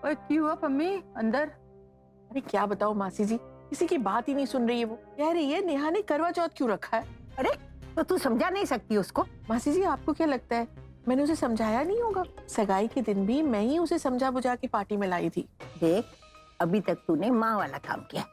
और क्यों हुआ मम्मी अंदर? अरे क्या बताओ मासी जी, किसी की बात ही नहीं सुन रही है। वो कह रही है नेहा ने करवा चौथ क्यों रखा है। अरे तो तू समझा नहीं सकती उसको? मासी जी आपको क्या लगता है मैंने उसे समझाया नहीं होगा? सगाई के दिन भी मैं ही उसे समझा बुझा के पार्टी में लाई थी। देख, अभी तक तूने माँ वाला काम किया,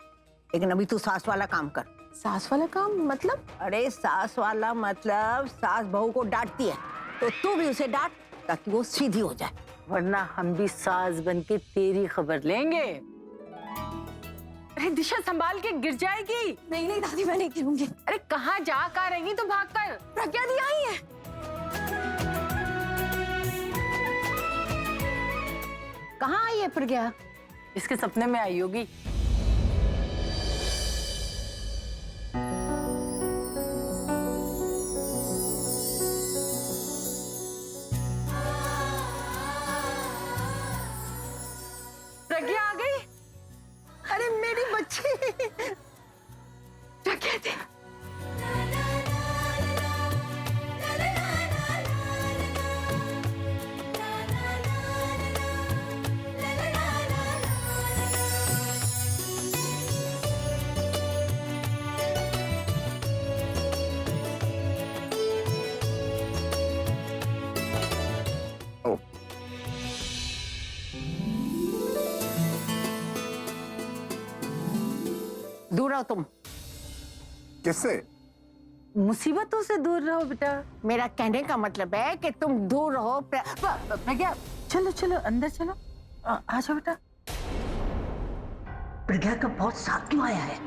लेकिन अभी तू सास वाला काम कर। सास वाला काम मतलब? अरे सास वाला मतलब सास बहू को डांटती है, तो तू भी उसे डांट ताकि वो सीधी हो जाए, वरना हम भी सास बन के तेरी खबर लेंगे। अरे दिशा संभाल के, गिर जाएगी। नहीं नहीं दादी, मैं नहीं गिरूंगी। अरे कहाँ जा कर रहेंगी तो भाग कर। प्रज्ञा दी आई है। कहाँ आई है प्रज्ञा? इसके सपने में आई होगी। प्रज्ञा आ गई। अरे मेरी बच्ची प्रज्ञा थी। दूर रहो तुम। किससे? मुसीबतों से दूर रहो बेटा। मेरा कहने का मतलब है कि तुम दूर रहो। प्रज्ञा चलो चलो अंदर चलो, आ जाओ बेटा। प्रज्ञा का बहुत साथ क्यों आया है?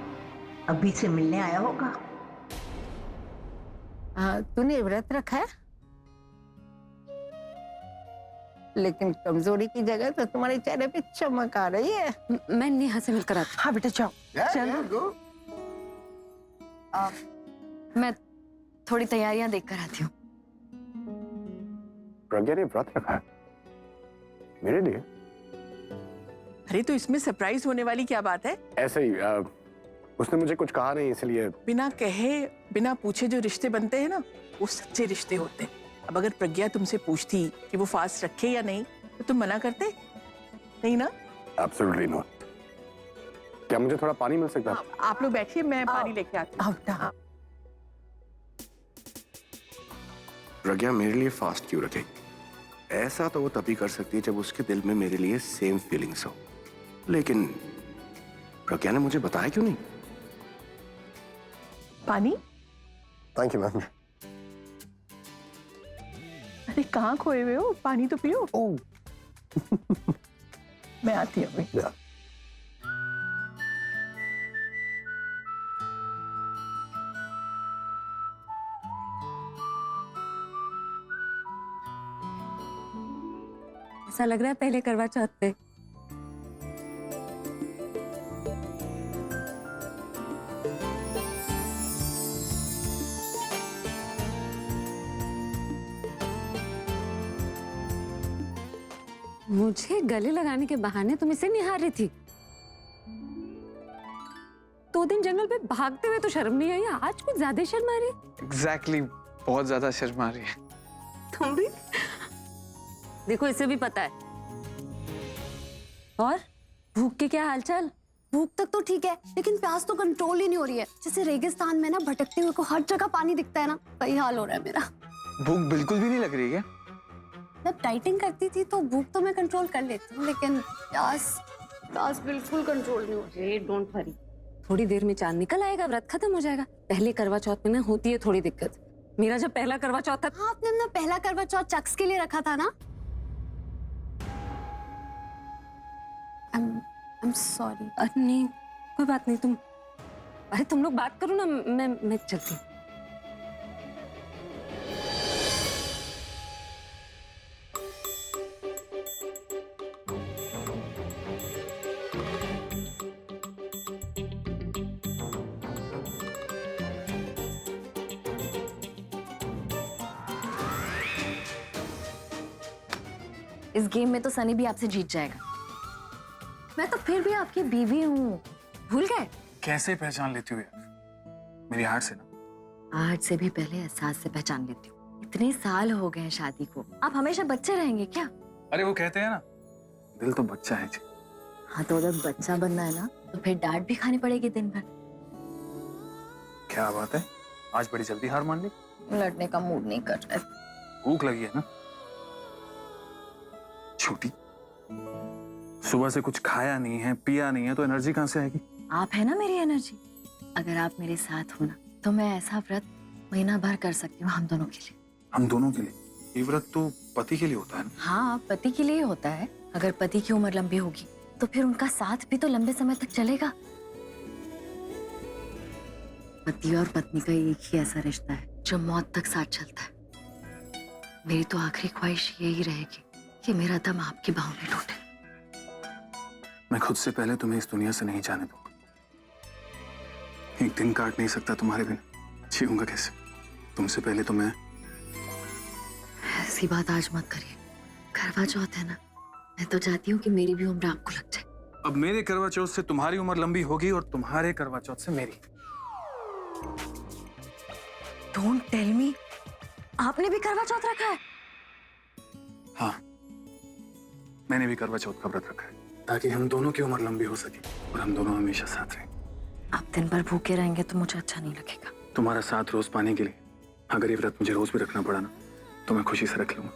अभी से मिलने आया होगा। तूने व्रत रखा है, लेकिन कमजोरी की जगह तो तुम्हारे चेहरे पे चमक आ रही है। मैं नेहा से मिलकर आती हाँ बेटा जाओ। चलो। हूँ। मैं थोड़ी तैयारियां देख कर आती हूँ। प्रज्ञा ने व्रत रखा है मेरे लिए? अरे तो इसमें सरप्राइज होने वाली क्या बात है? ऐसे ही उसने मुझे कुछ कहा नहीं, इसलिए। बिना कहे बिना पूछे जो रिश्ते बनते हैं ना, वो सच्चे रिश्ते होते हैं। अब अगर प्रज्ञा तुमसे पूछती कि वो फास्ट रखे या नहीं तो तुम मना करते? नहीं ना? Absolutely not. क्या मुझे थोड़ा पानी मिल सकता है? आप लोग बैठिए, मैं पानी लेके आती हूँ। प्रज्ञा मेरे लिए फास्ट क्यों रखेगी? ऐसा तो वो तभी कर सकती है जब उसके दिल में मेरे लिए सेम फीलिंग्स हो, लेकिन प्रज्ञा ने मुझे बताया क्यों नहीं? पानी? Thank you ma'am. अरे कहाँ खोए हुए हो, पानी तो पियो। मैं आती हूँ अभी। ऐसा लग रहा है पहले करवा चौथ पे। मुझे गले लगाने के बहाने तुम इसे निहार रही थी। 2 दिन जंगल पे भागते हुए तो शर्म नहीं आई, आज कुछ ज्यादा शर्म आ रही है। एग्जैक्टली, बहुत ज्यादा शर्म आ रही है। तुम भी देखो, इसे भी पता है। और भूख के क्या हालचाल? भूख तक तो ठीक है, लेकिन प्यास तो कंट्रोल ही नहीं हो रही है। जैसे रेगिस्तान में ना भटकते हुए को हर जगह पानी दिखता है ना, वही हाल हो रहा है मेरा। भूख बिल्कुल भी नहीं लग रही है? जब डाइटिंग करती थी तो भूख तो मैं कंट्रोल कर लेती हूँ, लेकिन प्यास बिल्कुल कंट्रोल नहीं हो रही। डोंट वरी, थोड़ी देर में चांद निकल आएगा, व्रत खत्म हो जाएगा। पहले करवा चौथ में ना होती है थोड़ी दिक्कत। मेरा जब पहला करवा चौथ था। हाँ, आपने अपना पहला करवा चौथ चक्स के लिए रखा था ना? I'm sorry। नहीं कोई बात नहीं, अरे तुम लोग बात करो ना, मैं चलती हूँ। इस गेम में तो सनी भी आपसे जीत जाएगा। मैं तो फिर भी आपकी बीवी हूँ, भूल गए? कैसे पहचान लेती हो यार? मेरी हार्ट से ना। हार्ट से भी पहले एहसास से पहचान लेती हूँ। इतने साल हो गए शादी को, आप हमेशा बच्चे रहेंगे क्या? अरे वो कहते हैं ना, दिल तो बच्चा है जी। हाँ तो अगर बच्चा बनना है ना तो फिर डांट भी खानी पड़ेगी दिन भर। क्या बात है, आज बड़ी जल्दी हार मान ली? लड़ने का मूड नहीं कर रहा है। भूख लगी है ना? छोटी, सुबह से कुछ खाया नहीं है, पिया नहीं है, तो एनर्जी कहाँ से आएगी? आप है ना मेरी एनर्जी। अगर आप मेरे साथ हो ना तो मैं ऐसा व्रत महीना भर कर सकती हूँ हम दोनों के लिए। हम दोनों के लिए? ये व्रत तो पति के लिए होता है ना? हाँ, पति के लिए होता है। अगर पति की उम्र लंबी होगी तो फिर उनका साथ भी तो लंबे समय तक चलेगा। पति और पत्नी का एक ही ऐसा रिश्ता है जो मौत तक साथ चलता है। मेरी तो आखिरी ख्वाहिश यही रहेगी कि मेरा दम आपकी बाहों में टूटे। मैं खुद से पहले तुम्हें इस दुनिया से नहीं जाने दूंगा। एक दिन काट नहीं सकता तुम्हारे बिना, जीऊंगा कैसे? तुमसे पहले तो मैं। ऐसी बात आज मत करिए। करवा चौथ है ना, मैं तो चाहती हूँ कि मेरी भी उम्र आपको लग जाए। अब मेरे करवा चौथ से तुम्हारी उम्र लंबी होगी और तुम्हारे करवा चौथ से मेरी। डोंट टेल मी, आपने भी करवा चौथ रखा है? हाँ, मैंने भी करवा चौथ का व्रत रखा है ताकि हम दोनों की उम्र लंबी हो सके और हम दोनों हमेशा साथ रहें। आप दिन भर भूखे रहेंगे तो मुझे अच्छा नहीं लगेगा। तुम्हारा साथ रोज पाने के लिए अगर ये व्रत मुझे रोज भी रखना पड़ा ना तो मैं खुशी से रख लूंगा।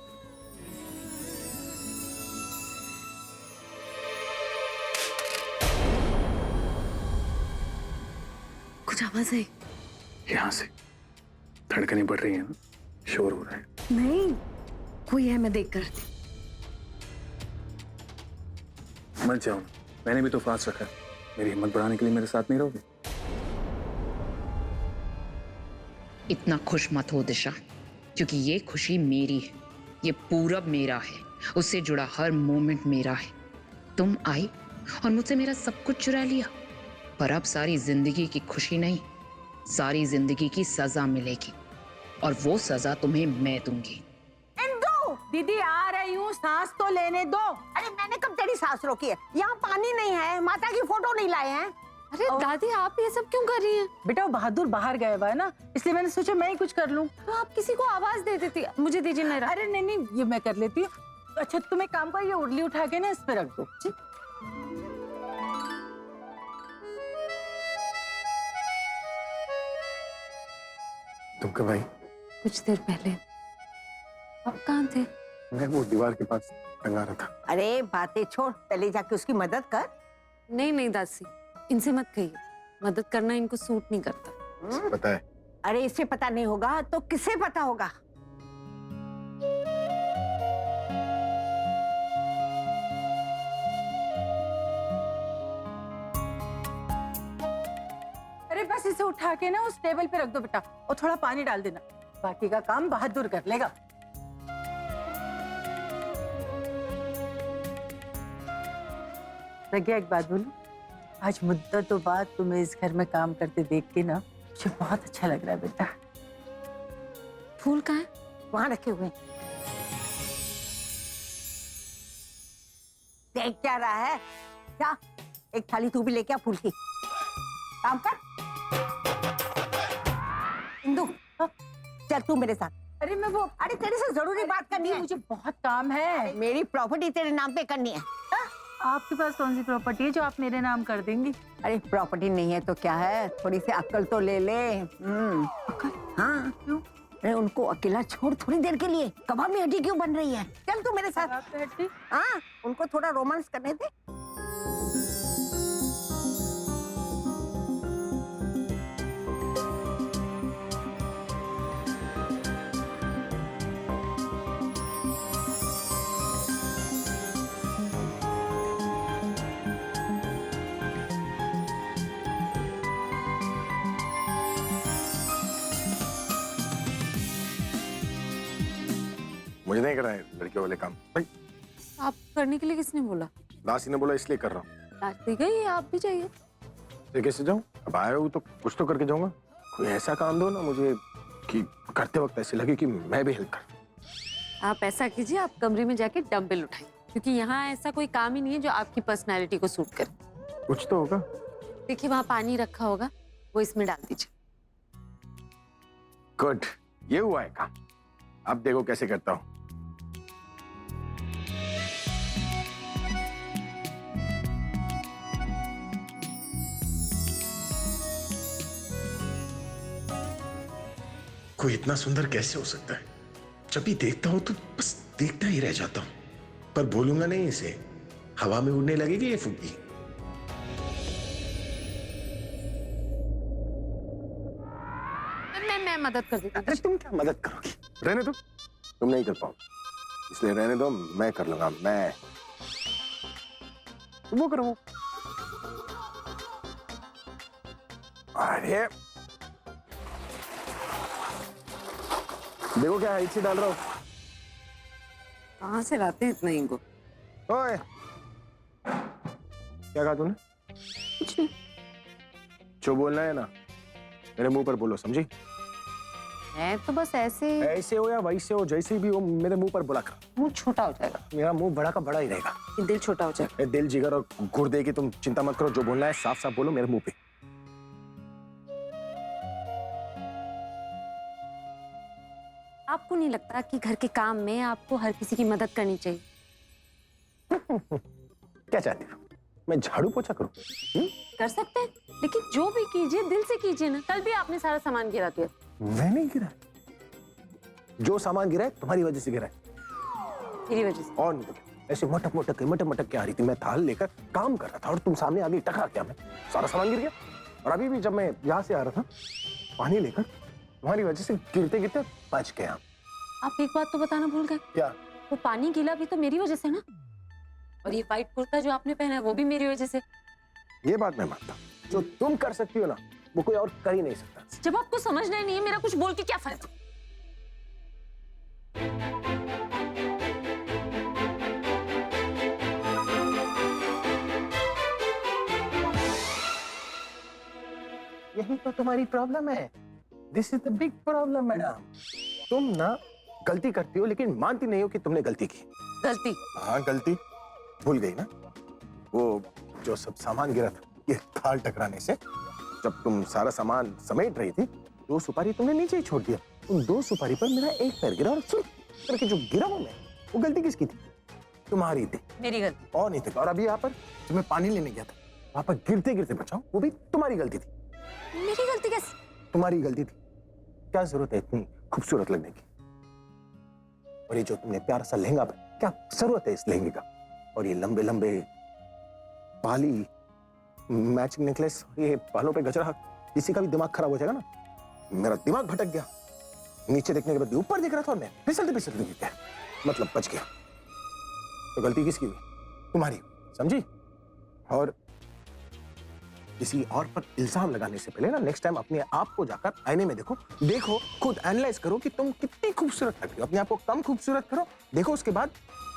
कुछ आवाज है? यहाँ से धड़कनें बढ़ रही है ना, शोर हो रहा है। नहीं, कोई है, मैं देख कर आती हूँ। मत जाओ, मैंने भी तो फास्ट रखा है। मेरी हिम्मत बढ़ाने के लिए मेरे साथ नहीं रहोगे? इतना खुश मत हो दिशा, क्योंकि ये खुशी मेरी है, ये पूरब मेरा है, उससे जुड़ा हर मोमेंट मेरा है। तुम आई और मुझसे मेरा सब कुछ चुरा लिया, पर अब सारी जिंदगी की खुशी नहीं, सारी जिंदगी की सजा मिलेगी, और वो सजा तुम्हें मैं दूंगी। इंदु, दीदी आ रही हूँ, सांस तो लेने दो। अरे मैंने कब तेरी सांस रोकी है? यहाँ पानी नहीं है, माता की फोटो नहीं लाए हैं। अरे दादी आप ये सब क्यों कर रही हैं? बेटा वो बहादुर बाहर गए हुआ है ना, इसलिए मैंने सोचा मैं ही कुछ कर लूं। तो आप किसी को आवाज दे देती। मुझे दीजिए मेरा। अरे नहीं नहीं, ये मैं कर लेती हूँ। अच्छा तुम एक काम करो, ये उर्ली उठा के ना इस पे रख दो। जी? तुम कब आई? कुछ देर पहले। आप कहाँ थे? मैं वो दीवार के पास टंगा रहा था। अरे बातें छोड़, पहले जाके उसकी मदद कर। नहीं नहीं दासी, इनसे मत कहिए, मदद करना इनको सूट नहीं करता। पता है? अरे इसे पता नहीं होगा तो किसे पता होगा? अरे बस इसे उठा के ना उस टेबल पे रख दो बेटा, और थोड़ा पानी डाल देना, बाकी का काम बहादुर कर लेगा। प्रज्ञा एक बात बोलूं, आज मुद्दतों बाद तुम्हें इस घर में काम करते देख के ना मुझे बहुत अच्छा लग रहा है बेटा। फूल कहाँ है? वहां रखे हुए। देख क्या रहा है? जा, एक थाली तू भी लेके आ फूल की। काम कर। इंदु, चल तू मेरे साथ। अरे मैं वो, अरे तेरे से जरूरी बात करनी है। मुझे बहुत काम है। मेरी प्रॉपर्टी तेरे नाम पे करनी है। आपके पास कौन सी प्रॉपर्टी है जो आप मेरे नाम कर देंगी? अरे प्रॉपर्टी नहीं है तो क्या है, थोड़ी सी अक्ल तो ले ले। अक्ल? हाँ क्यों? अरे उनको अकेला छोड़ थोड़ी देर के लिए, कबाब में हड्डी क्यों बन रही है? चल तू मेरे साथ। हाँ, उनको थोड़ा रोमांस करने दे। मुझे नहीं करना है लड़कियों वाले काम भाई। आप करने के लिए किसने बोला? दासी ने बोला इसलिए कर रहा हूँ। दादी गई, आप भी चाहिए। तो कैसे जाऊँ? अब आया हूँ तो कुछ तो करके जाऊंगा। कोई ऐसा काम दो ना मुझे कि करते वक्त ऐसे लगे कि मैं भी हेल्प कर। आप ऐसा कीजिए, आप कमरे में जाके डंबल उठाइए, क्योंकि यहाँ ऐसा कोई काम ही नहीं है जो आपकी पर्सनैलिटी को सूट करे। कुछ तो होगा। देखिए वहाँ पानी रखा होगा, वो इसमें डाल दीजिए। गुड, ये हुआ है काम। अब देखो कैसे करता हूँ। कोई इतना सुंदर कैसे हो सकता है? जब भी देखता हूं तो बस देखता ही रह जाता हूं, पर बोलूंगा नहीं इसे। हवा में उड़ने लगेगी ये फुग्गी। मैं मदद कर देती हूँ। अरे तुम क्या मदद करोगी? रहने दो, तुम नहीं कर पाओ, इसलिए रहने दो, मैं कर लूंगा। मैं वो करो। अरे देखो क्या हाइट से डाल रहा हूँ। कहाँ से लाते हैं इतना इनको? ओए, क्या कहा तूने? कुछ नहीं। जो बोलना है ना मेरे मुंह पर बोलो, समझी? मैं तो बस ऐसे हो या वैसे हो, जैसे भी हो, मेरे मुंह पर बोला कर। मुंह छोटा हो जाएगा। मेरा मुंह बड़ा का बड़ा ही रहेगा। दिल छोटा हो जाएगा। ए, दिल, जिगर और गुर्दे की तुम चिंता मत करो, जो बोलना है साफ साफ बोलो मेरे मुंह पे। आपको नहीं लगता कि घर के काम में आपको हर किसी की मदद करनी चाहिए? क्या चाहती हो, मैं झाड़ू पोछा करूं? कर सकते हैं, लेकिन जो भी कीजिए दिल से कीजिए ना। कल भी आपने सारा सामान गिरा दिया। मैं नहीं गिरा, जो सामान गिरा है तुम्हारी वजह से गिरा है। मेरी वजह से? और नहीं तो ऐसे मटक मटक के आ रही थी। मैं थाल लेकर काम कर रहा था और तुम सामने आगे टकरा क्या, मैं सारा सामान गिर गया। और अभी भी जब मैं यहाँ से आ रहा था पानी लेकर, तुम्हारी वजह से गिरते गिरते बच गया। आप एक बात तो बताना भूल गए। क्या? वो पानी गीला भी तो मेरी वजह से ना। और ये व्हाइट कुर्ता जो आपने पहना है वो भी मेरी वजह से। ये बात मैं मानता हूँ, जो तुम कर सकती हो ना वो कोई और कर ही नहीं सकता। जब आपको समझना ही नहीं है, मेरा कुछ बोल के क्या फायदा? यही तो तुम्हारी प्रॉब्लम है। This is the big problem madam. तुम ना गलती करती हो लेकिन मानती नहीं हो कि तुमने गलती की। गलती? हाँ गलती, भूल गई ना वो जो सब सामान गिरा था ये थाल टकराने से। जब तुम सारा सामान समेट रही थी, 2 सुपारी तुमने नीचे ही छोड़ दिया। उन 2 सुपारी पर मेरा एक पैर गिरा और सुन करके जो गिरा हूं मैं, वो गलती किसकी थी? तुम्हारी थी। मेरी गलती? और नहीं थी। और अभी यहाँ पर जो मैं पानी लेने गया था, वहां पर गिरते गिरते बचाऊं, वो भी तुम्हारी गलती थी। मेरी गलती कैसे? तुम्हारी गलती थी। क्या जरूरत है इतनी खूबसूरत लगने की? और ये जो तुमने प्यारा सा लहंगा पहना, क्या जरूरत है इस लहंगे का? और ये लंबे लंबे बाली, मैचिंग नेकलेस, ये बालों पे गजरा, किसी का भी दिमाग खराब हो जाएगा ना। मेरा दिमाग भटक गया, नीचे देखने के बाद ऊपर देख रहा था और मैं फिसलते फिसलते गिर गया, मतलब बच गया। तो गलती किसकी हुई? तुम्हारी, समझी? और किसी और पर इल्जाम लगाने से पहले ना नेक्स्ट टाइम अपने आप को जाकर आईने में देखो, खुद एनालाइज करो कि तुम कितनी खूबसूरत लग रही हो। अपने आप को कम खूबसूरत करो, देखो उसके बाद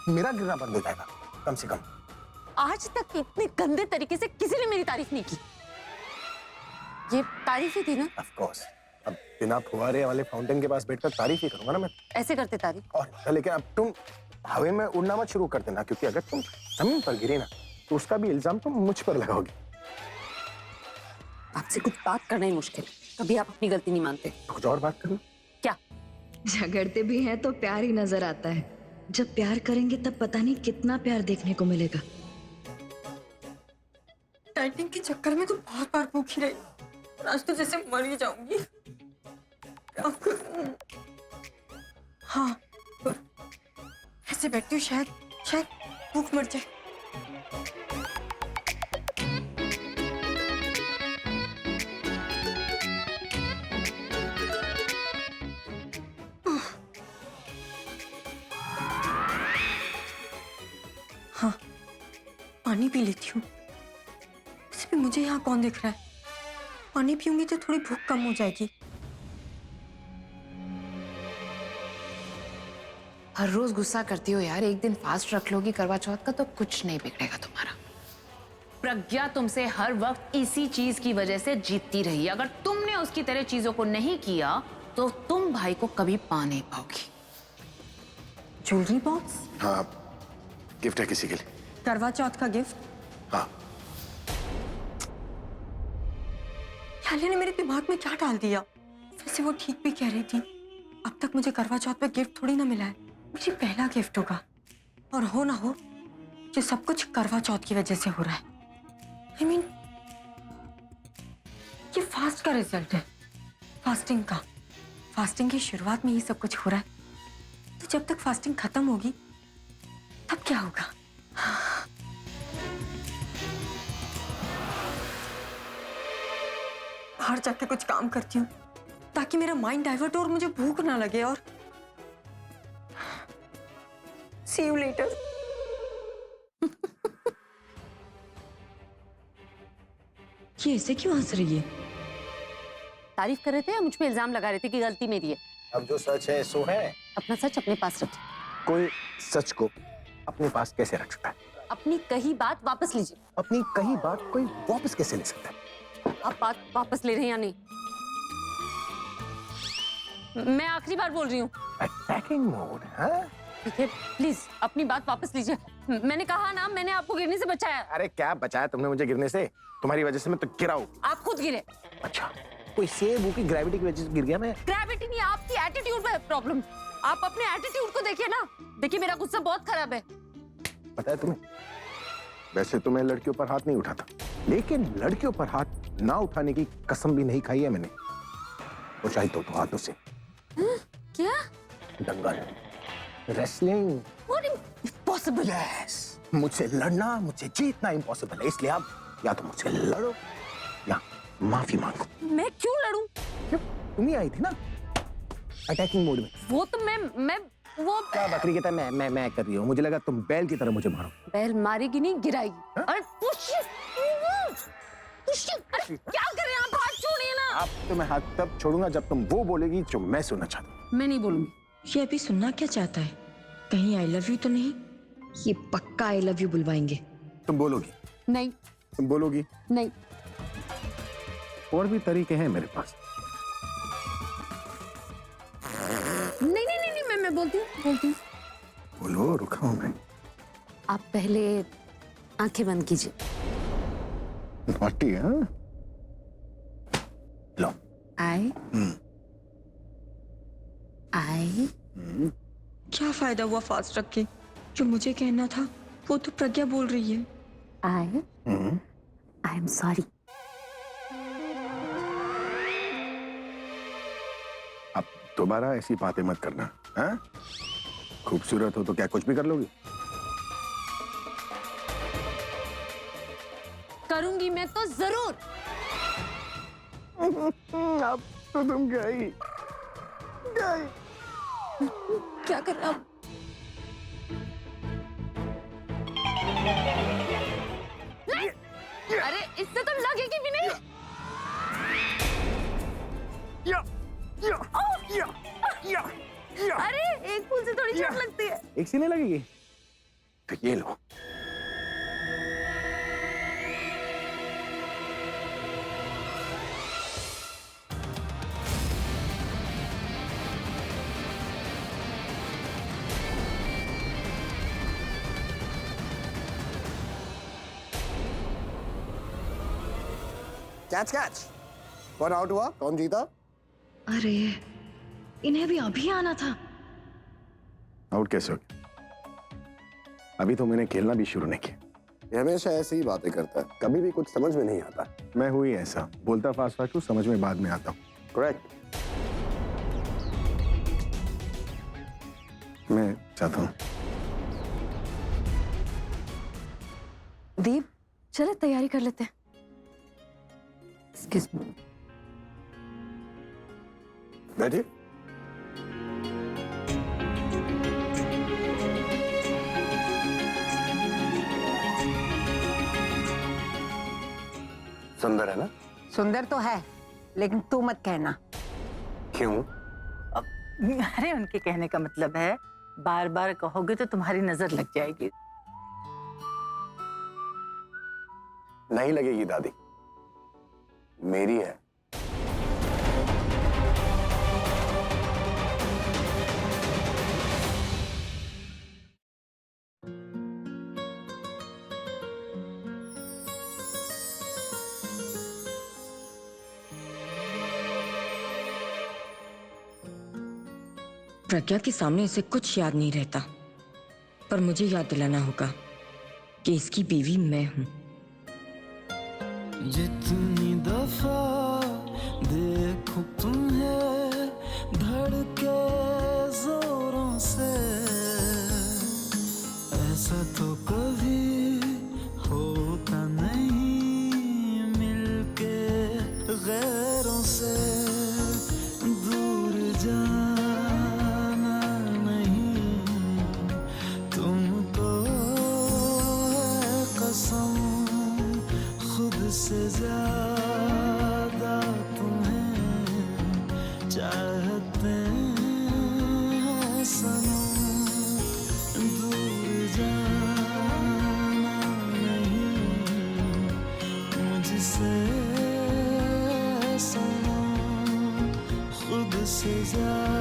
मेरा गिरना बंद हो जाएगा कम से कम। आज तक इतने गंदे तरीके से किसी ने मेरी तारीफ नहीं की। ये तारीफ ही थी ना? Of course. अब बिना फुहारे वाले फाउंटेन के पास बैठकर तारीफ ही करूंगा ना मैं। ऐसे करते तारीफ? और लेकिन अब तुम हवा में उड़ना मत शुरू कर देना, क्योंकि अगर तुम जमीन पर गिरे ना तो उसका भी इल्जाम तुम मुझ पर लगाओगे। आपसे कुछ बात करना ही मुश्किल है, कभी आप अपनी गलती नहीं मानते। कुछ और बात करना? क्या? झगड़ते भी हैं तो प्यार ही नजर आता है। जब प्यार करेंगे तब पता नहीं कितना प्यार देखने को मिलेगा। डाइटिंग के चक्कर में तो बहुत बार भूखी रही, आज तो जैसे मर ही जाऊंगी। हाँ, ऐसे बैठती हूँ, शायद भूख मर जाए। हाँ, पानी पी लेती हूँ। वैसे भी मुझे यहाँ कौन दिख रहा है? पानी पीऊंगी तो थोड़ी भूख कम हो जाएगी। हर रोज गुस्सा करती हो यार, एक दिन फास्ट रख लोगी करवा चौथ का तो कुछ नहीं बिगड़ेगा तुम्हारा। प्रज्ञा तुमसे हर वक्त इसी चीज की वजह से जीतती रही। अगर तुमने उसकी तरह चीजों को नहीं किया तो तुम भाई को कभी पा नहीं पाओगी। Jewellery box? हाँ, गिफ्ट है किसी के लिए। करवा चौथ का गिफ्ट? हाँ। लाली ने मेरे दिमाग में क्या डाल दिया? वैसे वो ठीक भी कह रही थी, अब तक मुझे करवा चौथ पे गिफ्ट थोड़ी ना मिला है। मेरी पहला गिफ्ट होगा, और हो ना हो ये सब कुछ करवा चौथ की वजह से हो रहा है। I mean, ये फास्ट का रिजल्ट है, फास्टिंग का। फास्टिंग की शुरुआत में ही सब कुछ हो रहा है, तो जब तक फास्टिंग खत्म होगी तब क्या होगा? बाहर जाके कुछ काम करती हूँ ताकि मेरा माइंड डाइवर्ट हो और मुझे भूख ना लगे। और सी यू लेटर। ये ऐसे क्यों हंस रही है? तारीफ कर रहे थे या मुझ पे इल्जाम लगा रहे थे कि गलती मेरी है? अब जो सच है सो है। अपना सच अपने पास रखिए। कोई सच को अपने पास कैसे रख सकता है? अपनी कही बात वापस लीजिए। अपनी कही बात कोई वापस कैसे ले सकता है? आप बात वापस ले रहे हैं या नहीं? मैं आखिरी बार बोल रही हूँ। अटैकिंग मोड, हाँ? ठीक है, प्लीज अपनी बात वापस लीजिए। मैंने कहा ना, मैंने आपको गिरने से बचाया। अरे क्या बचाया तुमने मुझे गिरने से? तुम्हारी वजह से मैं तो गिरा हूँ। आप खुद गिरे। अच्छा, कोई सेब की ग्रेविटी की वजह से गिर गया मैं? ग्रेविटी नहीं, आपकी एटीट्यूड में प्रॉब्लम। आप अपने एटीट्यूड को देखिए ना। देखिए मेरा गुस्सा बहुत खराब है। पता है तुम्हें, वैसे तो मैं लड़कियों पर हाथ नहीं उठाता, लेकिन लड़कियों पर हाथ ना उठाने की कसम भी नहीं खाई है मैंने। वो चाहे तो हाथों से। क्या? दंगल, रेसलिंग। इम्पॉसिबल। यस, मुझसे लड़ना, मुझसे जीतना इम्पॉसिबल है। इसलिए आप या तो मुझसे लड़ो या माफी मांगो। मैं क्यों लड़ूं? तुम ही आई थी ना अटैकिंग मोड में। वो तो मैं वो क्या बकरी की तरह मैं कर रही हूँ? मुझे लगा तुम बैल की तरह मुझे मारो। बैल मारेगी नहीं, गिराएगी। अरे अरे क्या कर रहे हैं आप? हाथ छोड़िए ना। आप तो मैं हाथ तब छोड़ूंगा जब तुम वो बोलेगी जो मैं सुनना चाहता हूँ। मैं नहीं बोलूंगी। ये अभी सुनना क्या चाहता है? कहीं आई लव यू तो नहीं? ये पक्का आई लव यू बुलवाएंगे। तुम बोलोगी? नहीं। तुम बोलोगी? नहीं। और भी तरीके हैं मेरे पास। नहीं नहीं नहीं, नहीं मैं बोलती हूँ। बोलो, रुका हूं मैं। आप पहले आंखें बंद कीजिए। नॉटी, हाँ? लो। आई क्या फायदा हुआ फास्ट रख के? जो मुझे कहना था वो तो प्रज्ञा बोल रही है। I am sorry. अब दोबारा ऐसी बातें मत करना, हाँ? खूबसूरत हो तो क्या कुछ भी कर लोगी? करूंगी मैं तो जरूर। अब तो तुम गई। क्या कर रहा हूं? अरे इससे तो लगेगी भी नहीं। अरे एक फूल से थोड़ी चोट लगती है। एक सी नहीं लगेगी तो ये लो। Catch catch. कौन आउट हुआ? कौन जीता? अरे इन्हें भी अभी आना था। आउट कैसे हो गया? अभी तो मैंने खेलना भी शुरू नहीं किया। ये हमेशा ऐसी ही बातें करता है, कभी भी कुछ समझ में नहीं आता। मैं हुई ऐसा, बोलता फास्ट फास्ट हूँ, समझ में बाद में आता हूँ। करेक्ट। मैं चाहता हूँ। दीप, चले तैयारी कर लेते हैं। Excuse me. बैठिए। सुंदर है ना? सुंदर तो है, लेकिन तू मत कहना। क्यों? अरे उनके कहने का मतलब है बार बार कहोगे तो तुम्हारी नजर लग जाएगी। नहीं लगेगी दादी, मेरी है। प्रज्ञा के सामने इसे कुछ याद नहीं रहता, पर मुझे याद दिलाना होगा कि इसकी बीवी मैं हूं। जितनी दफा देखो तुम्हें धड़के जोरों से, ऐसा तो कभी होता नहीं मिलके गैरों से। दूर जाना नहीं तुमको है कसम, खुद से ज्यादा तुम्हें चाहते हैं सनम। दूर जाना नहीं मुझसे सनम, खुद से ज्यादा